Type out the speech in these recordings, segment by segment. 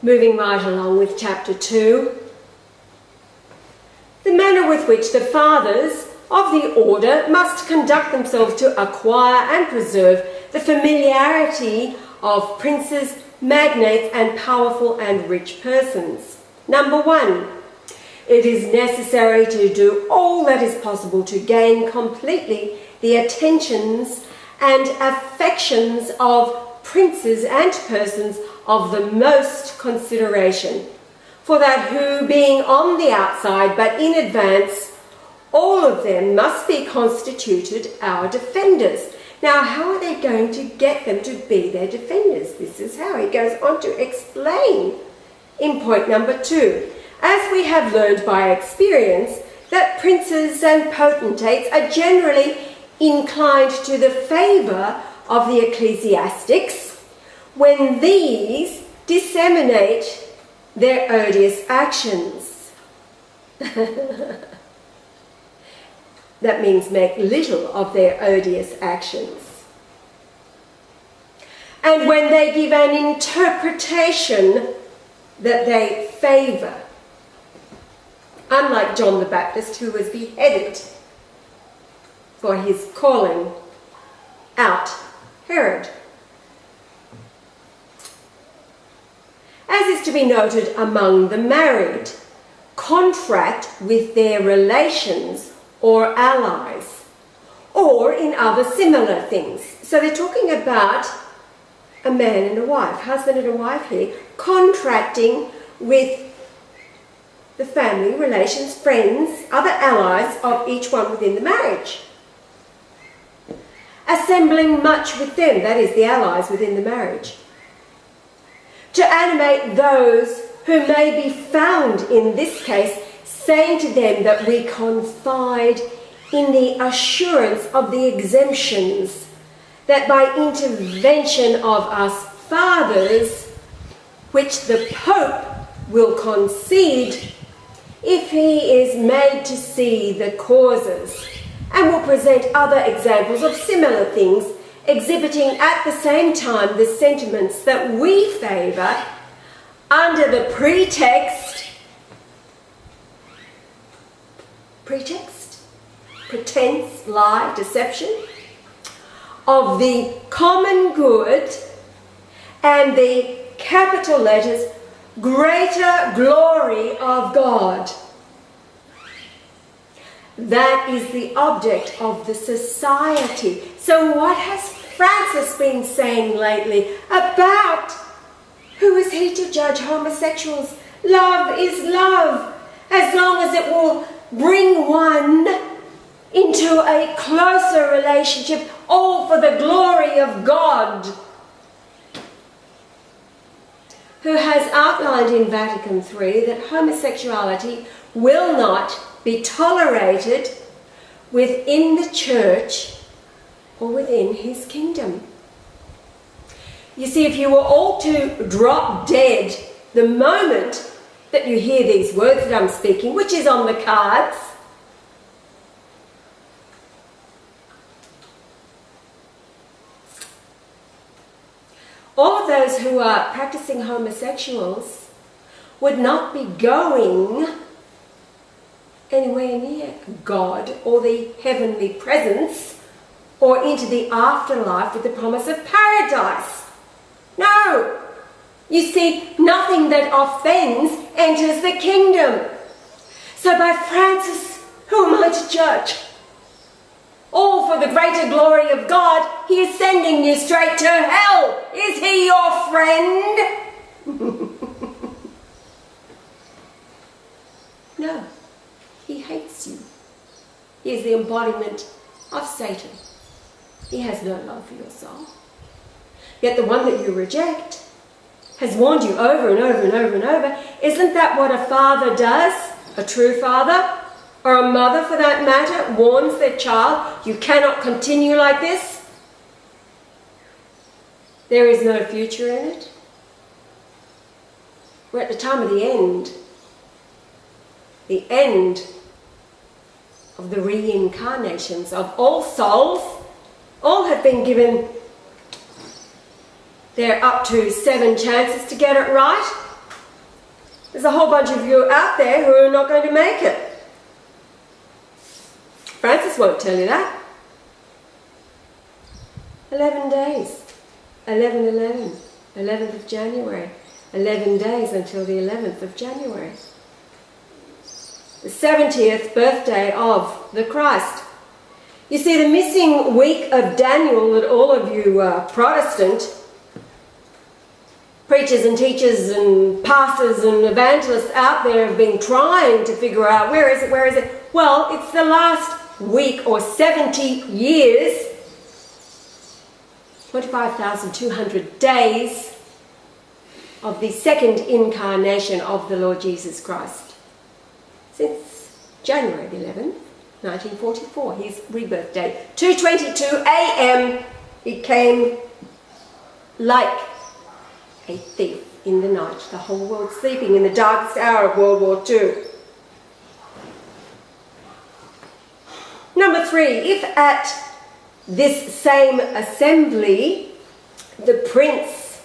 Moving right along with chapter 2. The manner with which the fathers of the order must conduct themselves to acquire and preserve the familiarity of princes, magnates, and powerful and rich persons. Number 1, it is necessary to do all that is possible to gain completely the attentions and affections of princes and persons of the most consideration, for that who, being on the outside but in advance, all of them must be constituted our defenders. Now, how are they going to get them to be their defenders? This is how he goes on to explain in point number 2. As we have learned by experience that princes and potentates are generally inclined to the favour of the ecclesiastics when these disseminate their odious actions. That means make little of their odious actions. And when they give an interpretation that they favour, unlike John the Baptist, who was beheaded for his calling out Herod. As is to be noted among the married, contract with their relations or allies, or in other similar things. So they're talking about a man and a wife, husband and a wife here, contracting with the family, relations, friends, other allies of each one within the marriage. Assembling much with them, that is, the allies within the marriage, to animate those who may be found in this case, saying to them that we confide in the assurance of the exemptions, that by intervention of us fathers, which the Pope will concede, if he is made to see the causes, and will present other examples of similar things, exhibiting at the same time the sentiments that we favour under the pretense, lie, deception, of the common good and the capital letters greater glory of God. That is the object of the society. So what has Francis been saying lately about who is he to judge homosexuals? Love is love, as long as it will bring one into a closer relationship, all for the glory of God, who has outlined in Vatican III that homosexuality will not be tolerated within the church or within his kingdom. You see, if you were all to drop dead the moment that you hear these words that I'm speaking, which is on the cards, all of those who are practicing homosexuals would not be going anywhere near God or the heavenly presence or into the afterlife with the promise of paradise. No! You see, nothing that offends enters the kingdom. So by Francis, who am I to judge? All for the greater glory of God, he is sending you straight to hell. Is he your friend? No. He hates you. He is the embodiment of Satan. He has no love for your soul. Yet the one that you reject has warned you over and over and over and over. Isn't that what a father does? A true father, or a mother for that matter, warns their child, you cannot continue like this. There is no future in it. We're at the time of the end. The end of the reincarnations of all souls. All have been given, they're up to 7 chances to get it right. There's a whole bunch of you out there who are not going to make it. Francis won't tell you that. 11 days. 11/11. 11th of January. 11 days until the 11th of January. The 70th birthday of the Christ. You see, the missing week of Daniel that all of you Protestant preachers and teachers and pastors and evangelists out there have been trying to figure out, where is it? Well, it's the last week or 70 years, 25,200 days of the second incarnation of the Lord Jesus Christ. Since January 11th, 1944, his rebirth date. 2:22 a.m. he came like a thief in the night. The whole world sleeping in the darkest hour of World War II. Number 3, if at this same assembly the prince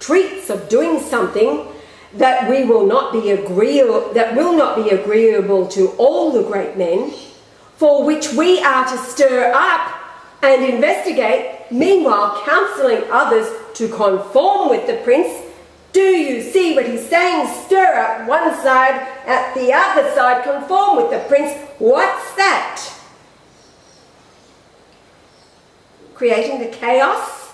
treats of doing something that will not be agreeable to all the great men, for which we are to stir up and investigate, meanwhile counselling others to conform with the prince. Do you see what he's saying? Stir up one side, at the other side conform with the prince. What's that? Creating the chaos?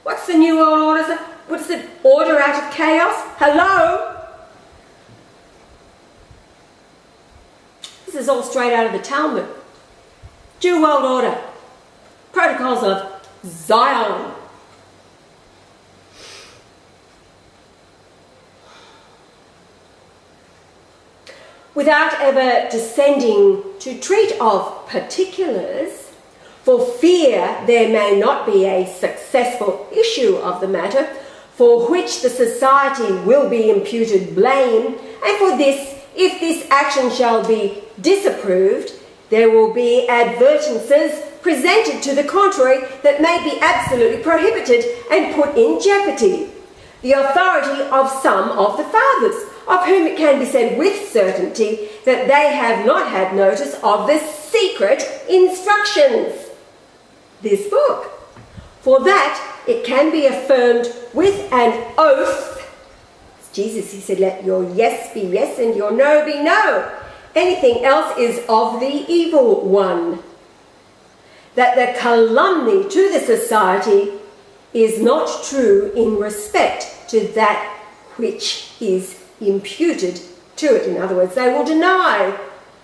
What's the New World Order? What is it? Order out of chaos? Hello? This is all straight out of the Talmud. New World Order. Protocols of Zion. Without ever descending to treat of particulars, for fear there may not be a successful issue of the matter, for which the society will be imputed blame, and for this, if this action shall be disapproved, there will be advertences presented to the contrary that may be absolutely prohibited and put in jeopardy. The authority of some of the fathers, of whom it can be said with certainty that they have not had notice of the secret instructions. This book. For that it can be affirmed with an oath. Jesus, he said, let your yes be yes and your no be no. Anything else is of the evil one. That the calumny to the society is not true in respect to that which is imputed to it. In other words, they will deny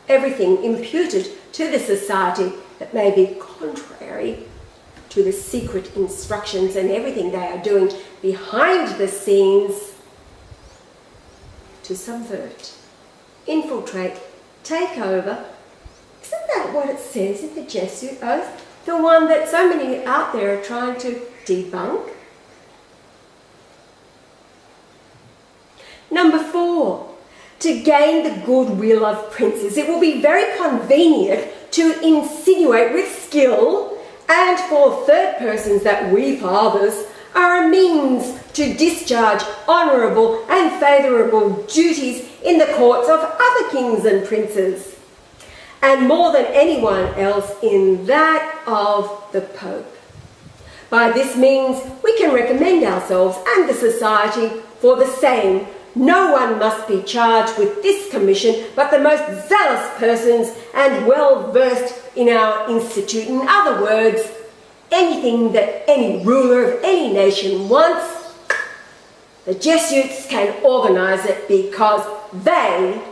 everything imputed to the society that may be contrary to the secret instructions and everything they are doing behind the scenes to subvert, infiltrate, take over. Isn't that what it says in the Jesuit oath? The one that so many out there are trying to debunk? Number 4, to gain the goodwill of princes. It will be very convenient to insinuate with skill and for third persons that we fathers are a means to discharge honourable and favourable duties in the courts of other kings and princes, and more than anyone else in that of the Pope. By this means we can recommend ourselves and the society for the same. No one must be charged with this commission but the most zealous persons and well versed in our institute. In other words, anything that any ruler of any nation wants, the Jesuits can organise it because they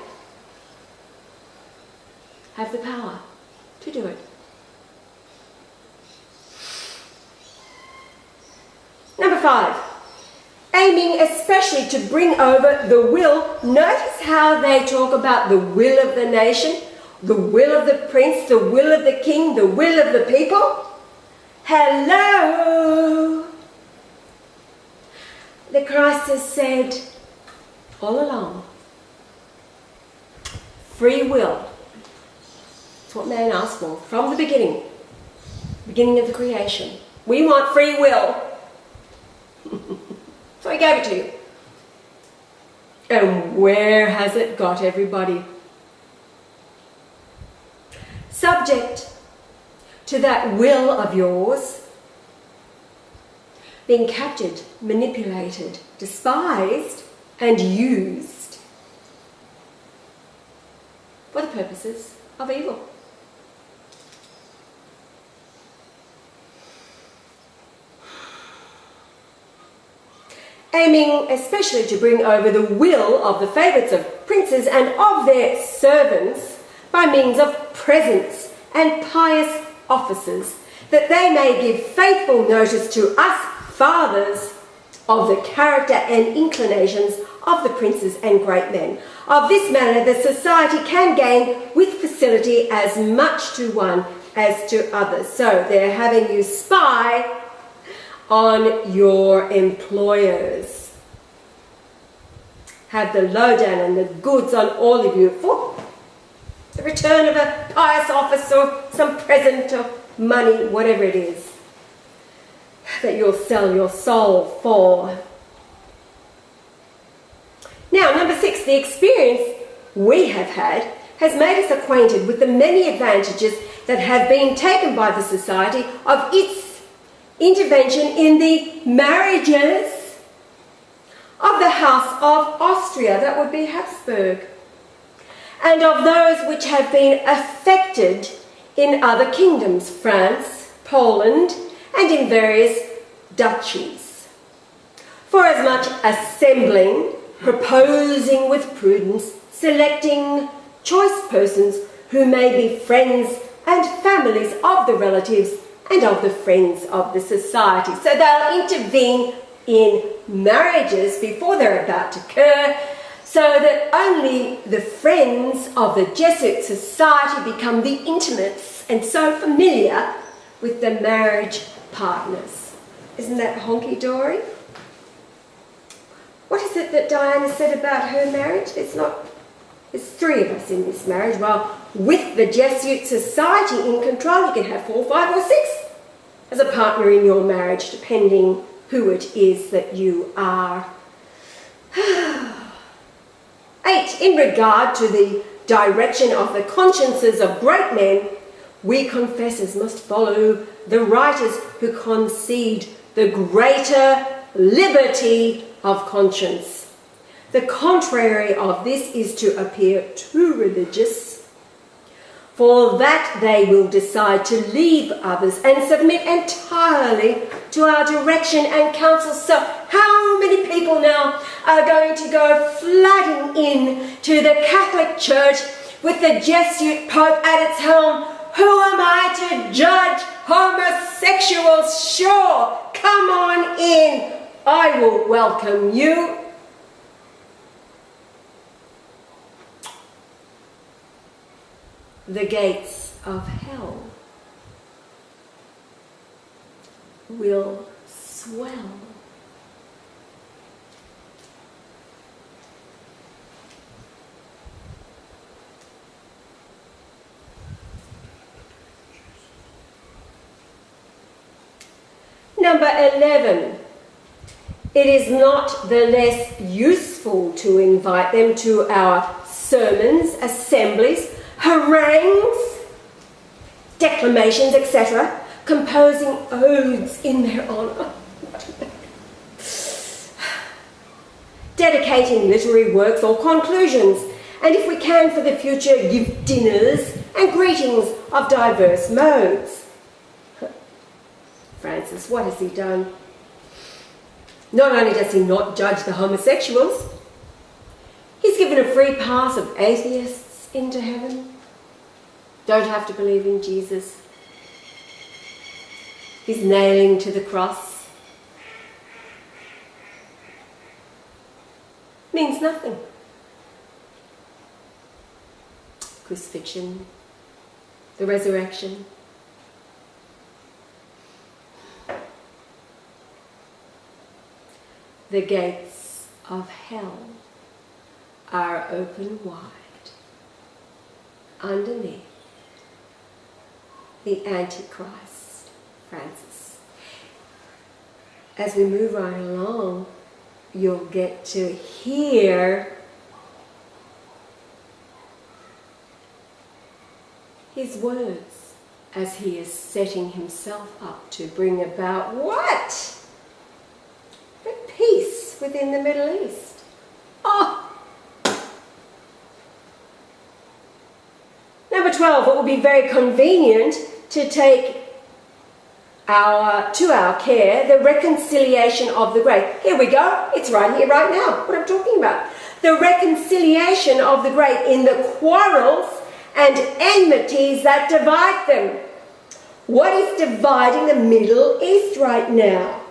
have the power to do it. Number 5, aiming especially to bring over the will. Notice how they talk about the will of the nation, the will of the prince, the will of the king, the will of the people. Hello! The Christ has said all along, free will. That's what man asked for from the beginning of the creation. We want free will. So he gave it to you. And where has it got everybody? Subject to that will of yours, being captured, manipulated, despised, and used for the purposes of evil. Aiming especially to bring over the will of the favourites of princes and of their servants by means of presents and pious offices, that they may give faithful notice to us fathers of the character and inclinations of the princes and great men. Of this manner the society can gain with facility as much to one as to others. So they're having you spy on your employers. Have the lowdown and the goods on all of you for the return of a pious office or some present or money, whatever it is, that you'll sell your soul for. Now, number 6, the experience we have had has made us acquainted with the many advantages that have been taken by the society of its intervention in the marriages of the House of Austria, that would be Habsburg, and of those which have been affected in other kingdoms, France, Poland, and in various duchies. Forasmuch assembling, proposing with prudence, selecting choice persons who may be friends and families of the relatives and of the friends of the society. So they'll intervene in marriages before they're about to occur, so that only the friends of the Jesuit society become the intimates and so familiar with the marriage partners. Isn't that honky-dory? What is it that Diana said about her marriage? There's 3 of us in this marriage. Well, with the Jesuit society in control, you can have 4, 5 or 6 as a partner in your marriage, depending who it is that you are. 8, in regard to the direction of the consciences of great men, we confessors must follow the writers who concede the greater liberty of conscience. The contrary of this is to appear too religious, for that they will decide to leave others and submit entirely to our direction and counsel. So how many people now are going to go flooding in to the Catholic Church with the Jesuit Pope at its helm? Who am I to judge homosexuals? Sure, come on in. I will welcome you. The gates of hell will swell. Number 11. It is not the less useful to invite them to our sermons, assemblies, harangues, declamations, etc., composing odes in their honour, dedicating literary works or conclusions, and if we can for the future, give dinners and greetings of diverse modes. Francis, what has he done? Not only does he not judge the homosexuals, he's given a free pass of atheists into heaven. Don't have to believe in Jesus. He's nailing to the cross. Means nothing. Crucifixion, the resurrection. The gates of hell are open wide. Underneath, the Antichrist, Francis. As we move right along, you'll get to hear his words as he is setting himself up to bring about what? But peace within the Middle East. Oh! Number 12, it will be very convenient to take to our care the reconciliation of the great. Here we go. It's right here, right now, what I'm talking about. The reconciliation of the great in the quarrels and enmities that divide them. What is dividing the Middle East right now?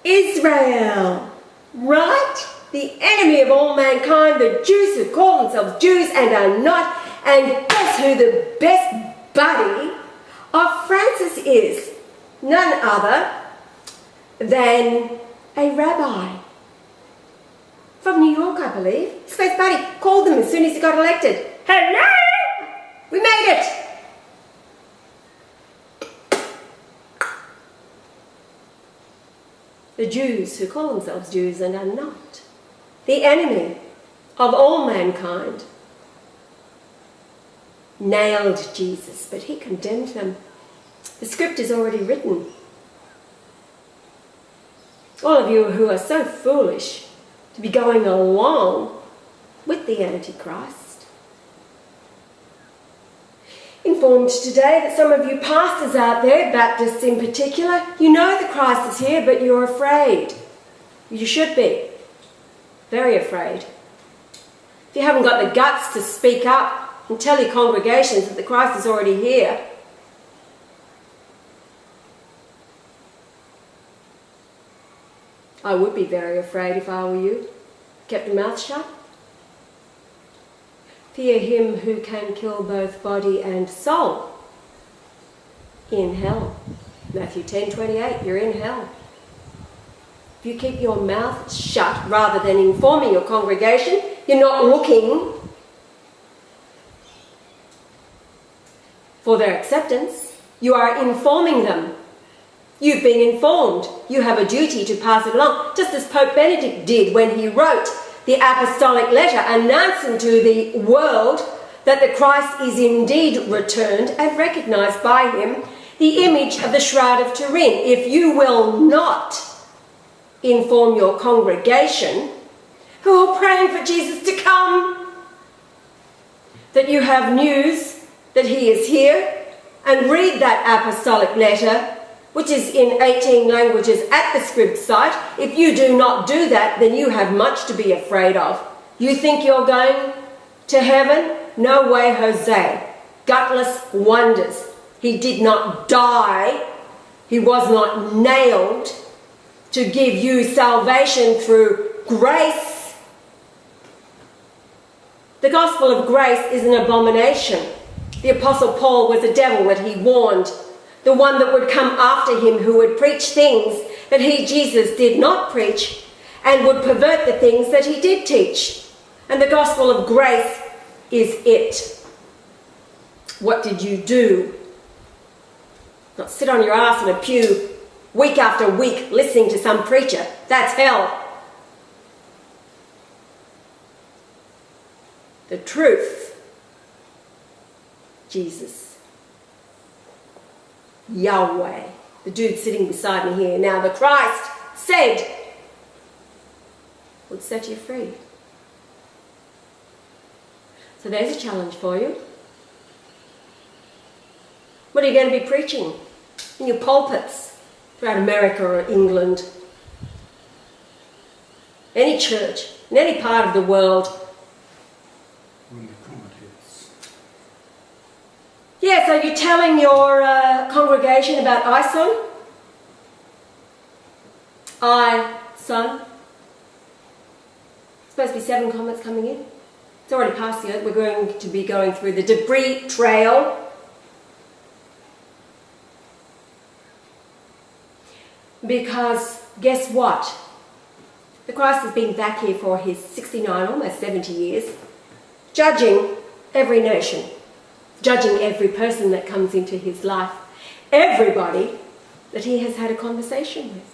Israel, right? The enemy of all mankind, the Jews who call themselves Jews and are not. And guess who the best buddy of Francis is? None other than a rabbi from New York, I believe. His best buddy called them as soon as he got elected. Hello! We made it! The Jews who call themselves Jews and are not. The enemy of all mankind nailed Jesus, but he condemned them. The script is already written. All of you who are so foolish to be going along with the Antichrist. Informed today that some of you pastors out there, Baptists in particular, you know the Christ is here, but you're afraid. You should be. Very afraid. If you haven't got the guts to speak up and tell your congregations that the Christ is already here, I would be very afraid if I were you. Kept your mouth shut. Fear him who can kill both body and soul in hell. Matthew 10:28, you're in hell. If you keep your mouth shut rather than informing your congregation, you're not looking for their acceptance. You are informing them. You've been informed. You have a duty to pass it along, just as Pope Benedict did when he wrote the Apostolic letter announcing to the world that the Christ is indeed returned and recognized by him, the image of the Shroud of Turin. If you will not inform your congregation, who are praying for Jesus to come, that you have news that he is here, and read that apostolic letter, which is in 18 languages at the script site. If you do not do that, then you have much to be afraid of. You think you're going to heaven? No way, Jose. Gutless wonders. He did not die. He was not nailed to give you salvation through grace. The gospel of grace is an abomination. The Apostle Paul was a devil that he warned, the one that would come after him, who would preach things that he, Jesus, did not preach, and would pervert the things that he did teach. And the gospel of grace is it. What did you do? Not sit on your ass in a pew week after week listening to some preacher. That's hell. The truth. Jesus. Yahweh. The dude sitting beside me here. Now the Christ said would set you free. So there's a challenge for you. What are you going to be preaching in your pulpits throughout America or England? Any church, in any part of the world. Yes, are you telling your congregation about iSon? iSon. Supposed to be 7 comments coming in. It's already past the earth. We're going to be going through the debris trail. Because guess what? The Christ has been back here for his 69, almost 70 years, judging every nation, judging every person that comes into his life, everybody that he has had a conversation with.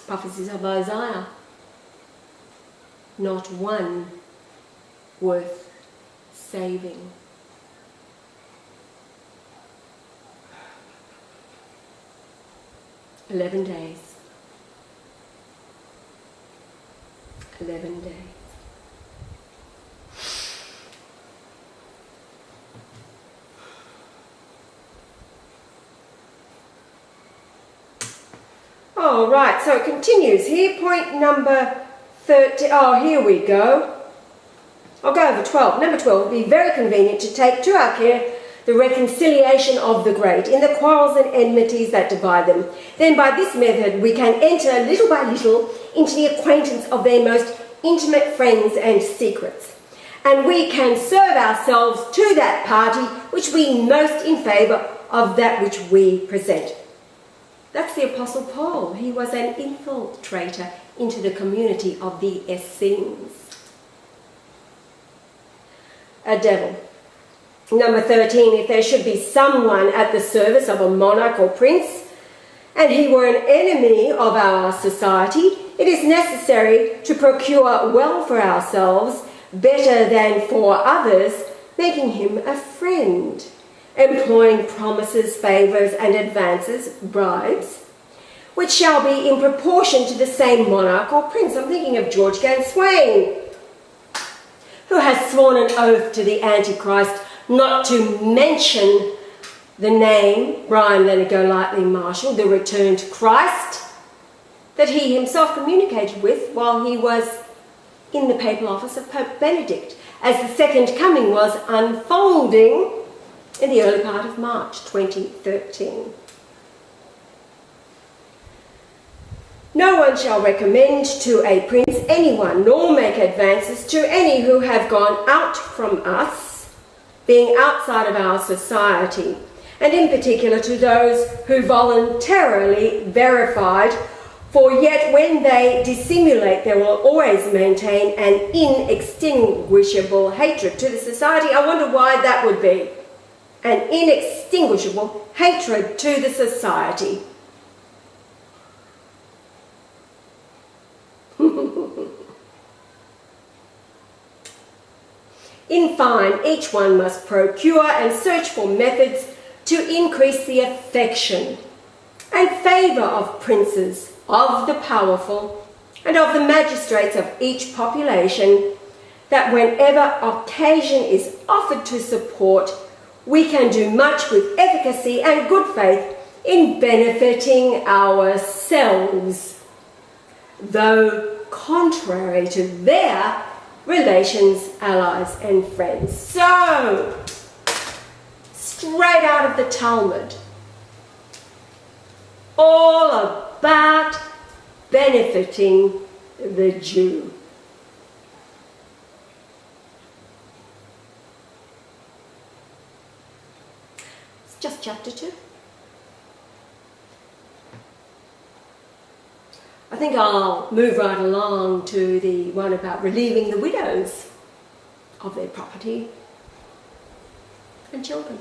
Prophecies of Isaiah, not one worth saving. "11 days. 11 days. Oh, right, so it continues here. Point number 13. Oh, here we go. I'll go over 12. Number 12, it would be very convenient to take to our care the reconciliation of the great in the quarrels and enmities that divide them. Then by this method we can enter little by little into the acquaintance of their most intimate friends and secrets. And we can serve ourselves to that party which we most in favour of that which we present." That's the Apostle Paul. He was an infiltrator into the community of the Essenes. A devil. Number 13, if there should be someone at the service of a monarch or prince, and he were an enemy of our society, it is necessary to procure well for ourselves, better than for others, making him a friend, employing promises, favours and advances, bribes, which shall be in proportion to the same monarch or prince. I'm thinking of George Ganswain, who has sworn an oath to the Antichrist not to mention the name Leonard Golightly Marshall, the returned Christ, that he himself communicated with while he was in the papal office of Pope Benedict, as the second coming was unfolding in the early part of March 2013. "No one shall recommend to a prince anyone, nor make advances to any who have gone out from us, being outside of our society, and in particular to those who voluntarily verified, for yet when they dissimulate they will always maintain an inextinguishable hatred to the society." I wonder why that would be. An inextinguishable hatred to the society. In fine, each one must procure and search for methods to increase the affection and favour of princes, of the powerful, and of the magistrates of each population, that whenever occasion is offered to support, we can do much with efficacy and good faith in benefiting ourselves, though contrary to their relations, allies and friends. So, straight out of the Talmud, all about benefiting the Jew. It's just chapter 2. I think I'll move right along to the one about relieving the widows of their property and children.